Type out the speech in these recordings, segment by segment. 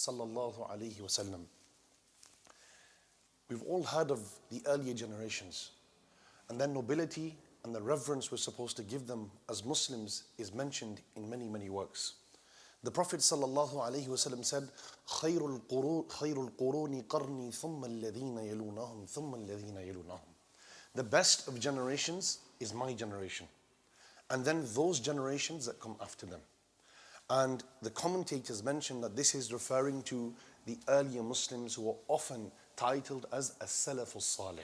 sallallahu alaihi wasallam. We've all heard of the earlier generations, and their nobility and the reverence we're supposed to give them as Muslims is mentioned in many, many works. The Prophet sallallahu alaihi wasallam said, خَيْرُ الْقُرُونِ قَرْنِي ثُمَّ الَّذِينَ يَلُونَهُمْ ثُمَّ الَّذِينَ يَلُونَهُمْ. The best of generations is my generation, and then those generations that come after them. And the commentators mention that this is referring to the earlier Muslims who are often titled as as-Salaf as-Salih,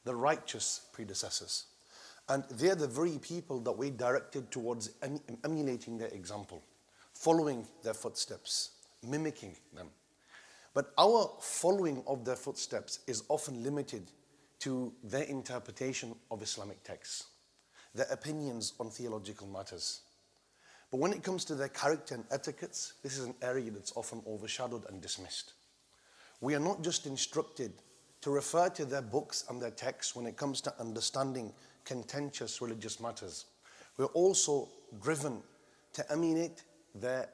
the righteous predecessors. And they're the very people that we're directed towards emulating their example, following their footsteps, mimicking them. But our following of their footsteps is often limited to their interpretation of Islamic texts, their opinions on theological matters. But when it comes to their character and etiquettes, this is an area that's often overshadowed and dismissed. We are not just instructed to refer to their books and their texts when it comes to understanding contentious religious matters. We're also driven to emulate their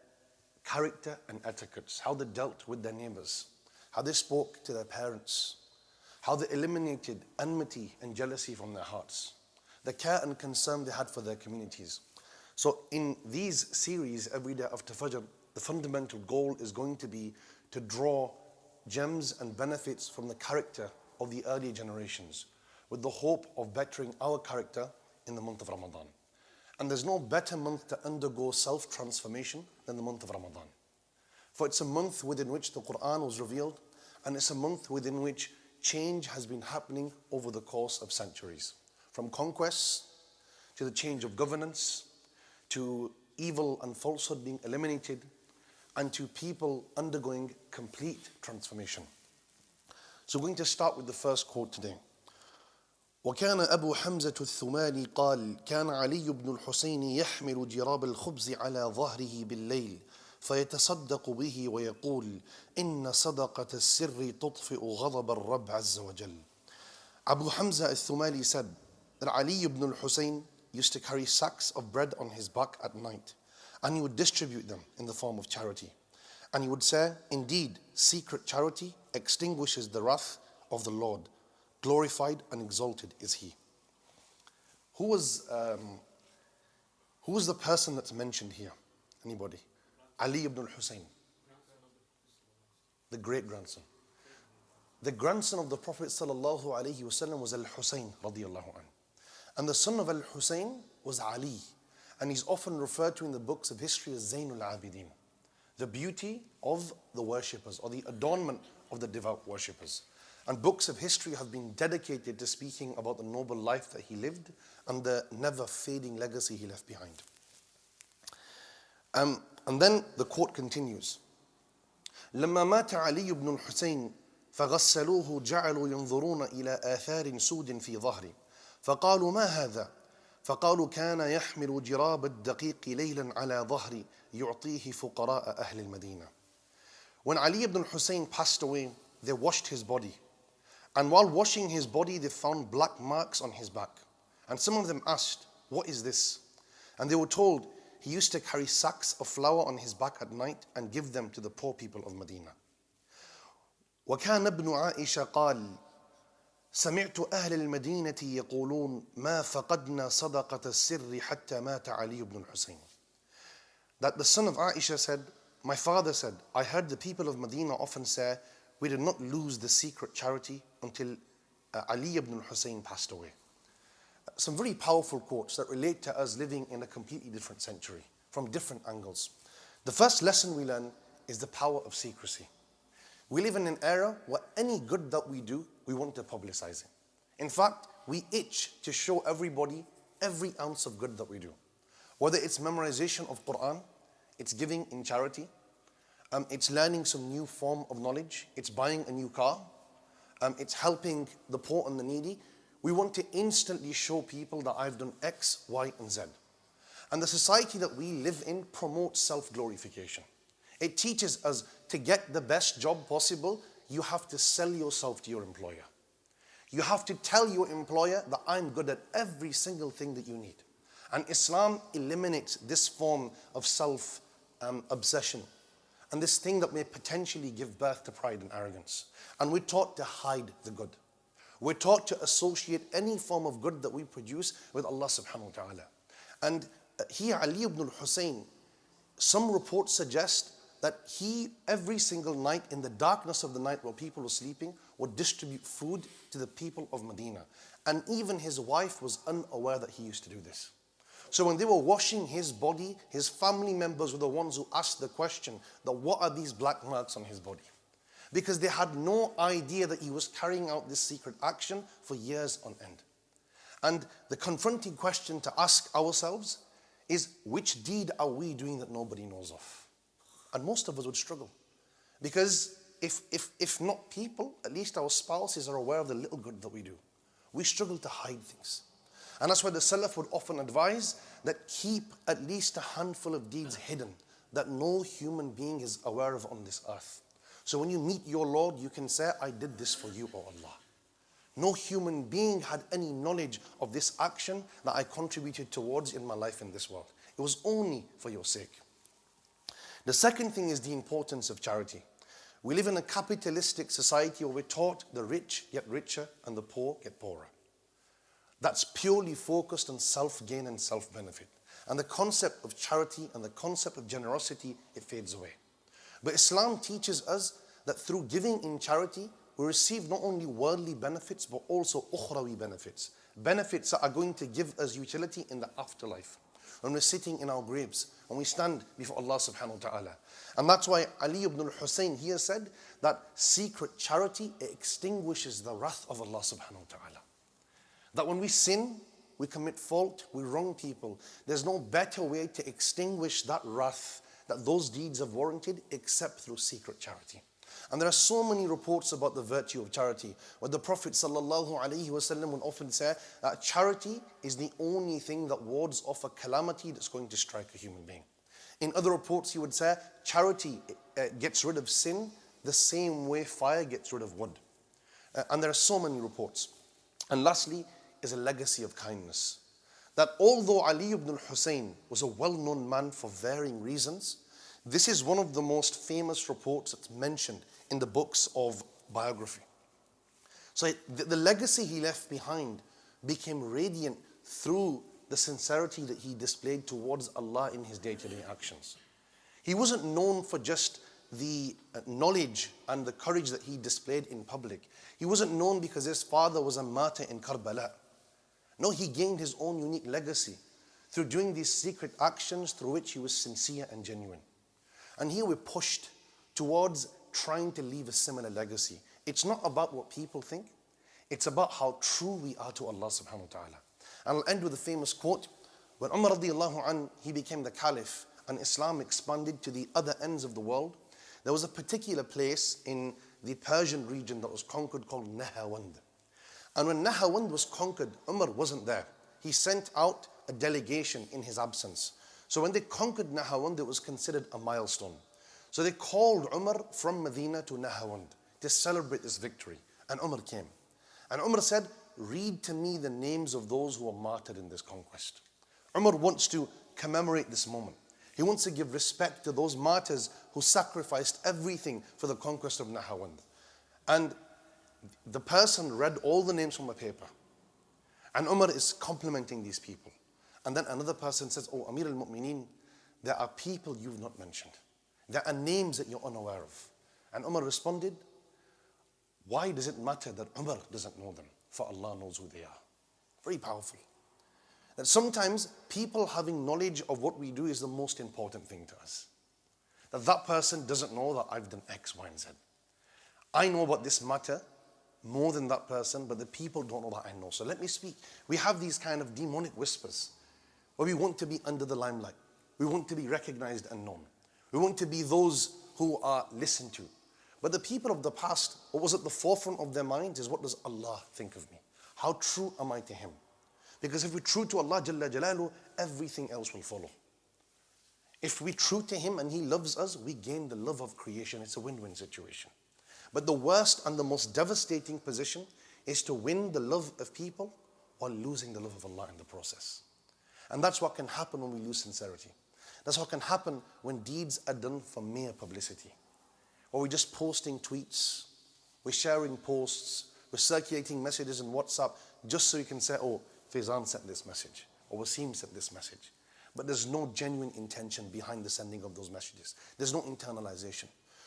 character and etiquettes, how they dealt with their neighbors, how they spoke to their parents, how they eliminated enmity and jealousy from their hearts, the care and concern they had for their communities. So in these series, every day after Fajr, the fundamental goal is going to be to draw gems and benefits from the character of the earlier generations, with the hope of bettering our character in the month of Ramadan. And there's no better month to undergo self-transformation than the month of Ramadan. For it's a month within which the Quran was revealed, and it's a month within which change has been happening over the course of centuries. From conquests, to the change of governance, to evil and falsehood being eliminated, and to people undergoing complete transformation. So we're going to start with the first quote today. وكان أبو حمزة الثمالي قال كان علي بن الحسين يحمل جراب الخبز على ظهره بالليل فيتصدق به ويقول إن صدقة السر تطفئ غضب الرب عز وجل. Abu Hamza al-Thumali said that Ali ibn al-Husayn used to carry sacks of bread on his back at night, and he would distribute them in the form of charity. And he would say, indeed, secret charity extinguishes the wrath of the Lord. Glorified and exalted is he. Who was the person that's mentioned here? Anybody? Ali ibn al-Husayn, the great grandson. The grandson of the Prophet sallallahu alaihi wasallam was al-Husayn radiyallahu anhu. And the son of al-Husayn was Ali. And he's often referred to in the books of history as Zainul Abidin, the beauty of the worshippers, or the adornment of the devout worshippers. And books of history have been dedicated to speaking about the noble life that he lived and the never fading legacy he left behind. And then the quote continues. لما مات علي بن الحسين فغسلوه جعلوا ينظرون إلى آثار سود في ظهره فقالوا ما هذا؟ فقالوا كان يحمل جراب الدقيق ليلا على ظهري يعطيه فقراء أهل المدينة. When Ali ibn al-Husayn passed away, they washed his body. And while washing his body, they found black marks on his back. And some of them asked, what is this? And they were told, he used to carry sacks of flour on his back at night and give them to the poor people of Medina. وكان ابن عائشة قال سمعت أهل المدينة يقولون ما فقدنا صدقة السر حتى مات علي بن الحسين. That the son of Aisha said, my father said, I heard the people of Medina often say, we did not lose the secret charity until Ali ibn al-Husayn passed away. Some very powerful quotes that relate to us living in a completely different century, from different angles. The first lesson we learn is the power of secrecy. We live in an era where any good that we do, we want to publicize it. In fact, we itch to show everybody every ounce of good that we do. Whether it's memorization of Quran, it's giving in charity, it's learning some new form of knowledge, it's buying a new car, it's helping the poor and the needy. We want to instantly show people that I've done X, Y, and Z. And the society that we live in promotes self-glorification. It teaches us to get the best job possible, you have to sell yourself to your employer. You have to tell your employer that I'm good at every single thing that you need. And Islam eliminates this form of self-obsession and this thing that may potentially give birth to pride and arrogance. And we're taught to hide the good. We're taught to associate any form of good that we produce with Allah subhanahu wa ta'ala. And here Ali ibn al-Hussein, some reports suggest that he, every single night in the darkness of the night while people were sleeping, would distribute food to the people of Medina. And even his wife was unaware that he used to do this. So when they were washing his body, his family members were the ones who asked the question that what are these black marks on his body? Because they had no idea that he was carrying out this secret action for years on end. And the confronting question to ask ourselves is, which deed are we doing that nobody knows of? And most of us would struggle. Because if not people, at least our spouses are aware of the little good that we do. We struggle to hide things. And that's why the Salaf would often advise that keep at least a handful of deeds hidden that no human being is aware of on this earth. So when you meet your Lord, you can say, I did this for you, O Allah. No human being had any knowledge of this action that I contributed towards in my life in this world. It was only for your sake. The second thing is the importance of charity. We live in a capitalistic society where we're taught the rich get richer and the poor get poorer. That's purely focused on self-gain and self-benefit. And the concept of charity and the concept of generosity, it fades away. But Islam teaches us that through giving in charity, we receive not only worldly benefits, but also ukhrawi benefits. Benefits that are going to give us utility in the afterlife. When we're sitting in our graves, when we stand before Allah subhanahu wa ta'ala. And that's why Ali ibn al-Hussein here said that secret charity, it extinguishes the wrath of Allah subhanahu wa ta'ala. That when we sin, we commit fault, we wrong people, there's no better way to extinguish that wrath that those deeds have warranted except through secret charity. And there are so many reports about the virtue of charity, where the Prophet ﷺ would often say that charity is the only thing that wards off a calamity that's going to strike a human being. In other reports he would say charity gets rid of sin the same way fire gets rid of wood. And there are so many reports. And lastly is a legacy of kindness. That although Ali ibn al-Hussein was a well-known man for varying reasons, this is one of the most famous reports that's mentioned in the books of biography. So the legacy he left behind became radiant through the sincerity that he displayed towards Allah in his day-to-day actions. He wasn't known for just the knowledge and the courage that he displayed in public. He wasn't known because his father was a martyr in Karbala. No, he gained his own unique legacy through doing these secret actions through which he was sincere and genuine. And here we're pushed towards trying to leave a similar legacy. It's not about what people think. It's about how true we are to Allah subhanahu wa ta'ala. And I'll end with a famous quote. When Umar radiallahu anh, he became the caliph and Islam expanded to the other ends of the world, there was a particular place in the Persian region that was conquered called Nahawand. And when Nahawand was conquered, Umar wasn't there. He sent out a delegation in his absence. So when they conquered Nahawand, it was considered a milestone. So they called Umar from Medina to Nahawand to celebrate this victory. And Umar came. And Umar said, read to me the names of those who were martyred in this conquest. Umar wants to commemorate this moment. He wants to give respect to those martyrs who sacrificed everything for the conquest of Nahawand. And the person read all the names from a paper. And Umar is complimenting these people. And then another person says, oh, Amir al-Mu'mineen, there are people you've not mentioned. There are names that you're unaware of. And Umar responded, why does it matter that Umar doesn't know them? For Allah knows who they are. Very powerful. That sometimes people having knowledge of what we do is the most important thing to us. That person doesn't know that I've done X, Y, and Z. I know about this matter more than that person, but the people don't know that I know. So let me speak. We have these kind of demonic whispers where we want to be under the limelight. We want to be recognized and known. We want to be those who are listened to. But the people of the past, what was at the forefront of their minds is, what does Allah think of me? How true am I to Him? Because if we're true to Allah Jalla Jalalu, everything else will follow. If we're true to Him and He loves us, we gain the love of creation. It's a win-win situation. But the worst and the most devastating position is to win the love of people while losing the love of Allah in the process. And that's what can happen when we lose sincerity. That's what can happen when deeds are done for mere publicity. Or we're just posting tweets, we're sharing posts, we're circulating messages in WhatsApp just so you can say, oh, Faizaan sent this message, or Wasim sent this message. But there's no genuine intention behind the sending of those messages. There's no internalization.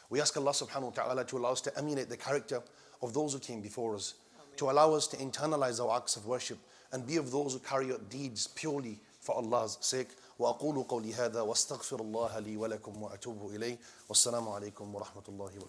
We ask Allah subhanahu wa ta'ala to allow us to emulate the character of those who came before us, to allow us to internalize our acts of worship and be of those who carry out deeds purely for Allah's sake. وأقول قولي هذا واستغفر الله لي ولكم وأتوب إليه والسلام عليكم ورحمة الله وبركاته.